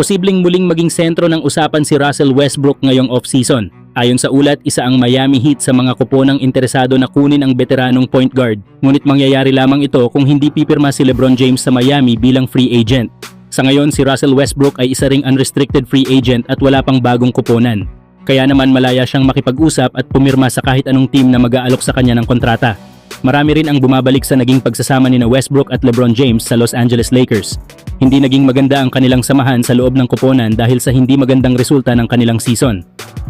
Posibleng muling maging sentro ng usapan si Russell Westbrook ngayong off-season. Ayon sa ulat, isa ang Miami Heat sa mga kuponang interesado na kunin ang veteranong point guard. Ngunit mangyayari lamang ito kung hindi pipirma si LeBron James sa Miami bilang free agent. Sa ngayon, si Russell Westbrook ay isa ring unrestricted free agent at wala pang bagong kuponan. Kaya naman malaya siyang makipag-usap at pumirma sa kahit anong team na mag-aalok sa kanya ng kontrata. Marami rin ang bumabalik sa naging pagsasama ni Westbrook at LeBron James sa Los Angeles Lakers. Hindi naging maganda ang kanilang samahan sa loob ng koponan dahil sa hindi magandang resulta ng kanilang season.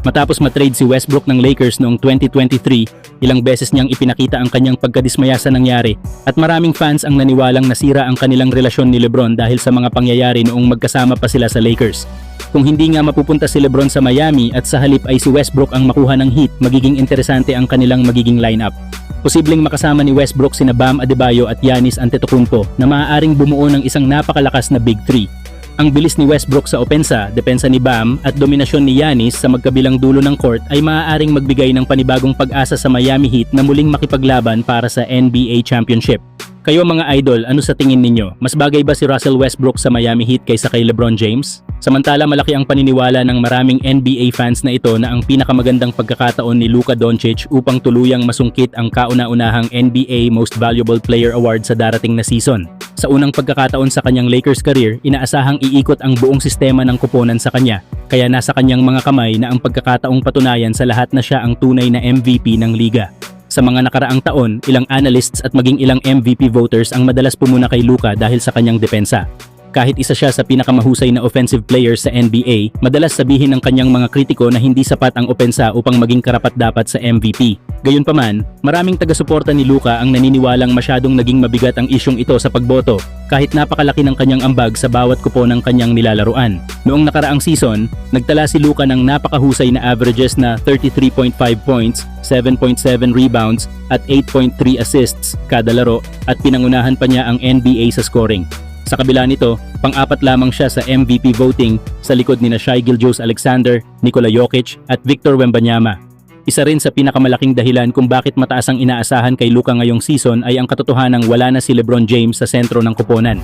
Matapos matrade si Westbrook ng Lakers noong 2023, ilang beses niyang ipinakita ang kanyang pagkadismaya sa nangyari at maraming fans ang naniwalang nasira ang kanilang relasyon ni LeBron dahil sa mga pangyayari noong magkasama pa sila sa Lakers. Kung hindi nga mapupunta si LeBron sa Miami at sa halip ay si Westbrook ang makuha ng Heat, magiging interesante ang kanilang magiging lineup. Posibleng makasama ni Westbrook sina Bam Adebayo at Giannis Antetokounmpo na maaaring bumuo ng isang napakalakas na Big Three. Ang bilis ni Westbrook sa opensa, depensa ni Bam at dominasyon ni Giannis sa magkabilang dulo ng court ay maaaring magbigay ng panibagong pag-asa sa Miami Heat na muling makipaglaban para sa NBA Championship. Kayo mga idol, ano sa tingin ninyo? Mas bagay ba si Russell Westbrook sa Miami Heat kaysa kay LeBron James? Samantala malaki ang paniniwala ng maraming NBA fans na ito na ang pinakamagandang pagkakataon ni Luka Doncic upang tuluyang masungkit ang kauna-unahang NBA Most Valuable Player Award sa darating na season. Sa unang pagkakataon sa kanyang Lakers career, inaasahang iikot ang buong sistema ng koponan sa kanya. Kaya nasa kanyang mga kamay na ang pagkakataong patunayan sa lahat na siya ang tunay na MVP ng liga. Sa mga nakaraang taon, ilang analysts at maging ilang MVP voters ang madalas pumuna kay Luka dahil sa kanyang depensa. Kahit isa siya sa pinakamahusay na offensive player sa NBA, madalas sabihin ng kanyang mga kritiko na hindi sapat ang opensa upang maging karapat-dapat sa MVP. Gayunpaman, maraming taga-suporta ni Luka ang naniniwalang masyadong naging mabigat ang isyong ito sa pagboto, kahit napakalaki ng kanyang ambag sa bawat kupo ng kanyang nilalaruan. Noong nakaraang season, nagtala si Luka ng napakahusay na averages na 33.5 points, 7.7 rebounds at 8.3 assists kada laro at pinangunahan pa niya ang NBA sa scoring. Sa kabila nito, pang-apat lamang siya sa MVP voting sa likod ni Shai Gilgeous-Alexander, Nikola Jokic at Victor Wembanyama. Isa rin sa pinakamalaking dahilan kung bakit mataas ang inaasahan kay Luka ngayong season ay ang katotohanang wala na si LeBron James sa sentro ng koponan.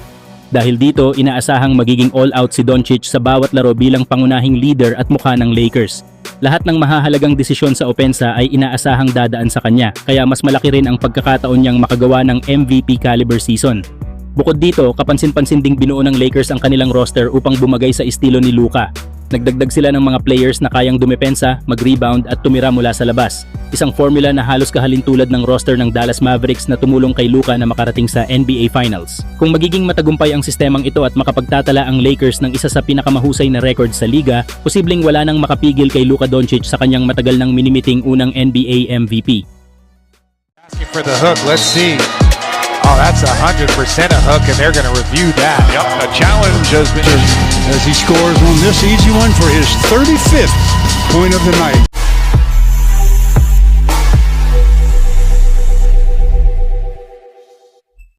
Dahil dito, inaasahang magiging all-out si Doncic sa bawat laro bilang pangunahing leader at mukha ng Lakers. Lahat ng mahahalagang desisyon sa opensa ay inaasahang dadaan sa kanya, kaya mas malaki rin ang pagkakataon niyang makagawa ng MVP caliber season. Bukod dito, kapansin-pansin ding binuo ng Lakers ang kanilang roster upang bumagay sa estilo ni Luka. Nagdagdag sila ng mga players na kayang dumepensa, mag-rebound at tumira mula sa labas. Isang formula na halos kahalintulad ng roster ng Dallas Mavericks na tumulong kay Luka na makarating sa NBA Finals. Kung magiging matagumpay ang sistemang ito at makapagtatala ang Lakers ng isa sa pinakamahusay na record sa liga, posibleng wala nang makapigil kay Luka Doncic sa kanyang matagal nang minimiting unang NBA MVP. Asking for the hook, let's see. Oh, that's 100% a hook, and they're going to review that. Yep, a challenge has been... As he scores on this easy one for his 35th point of the night.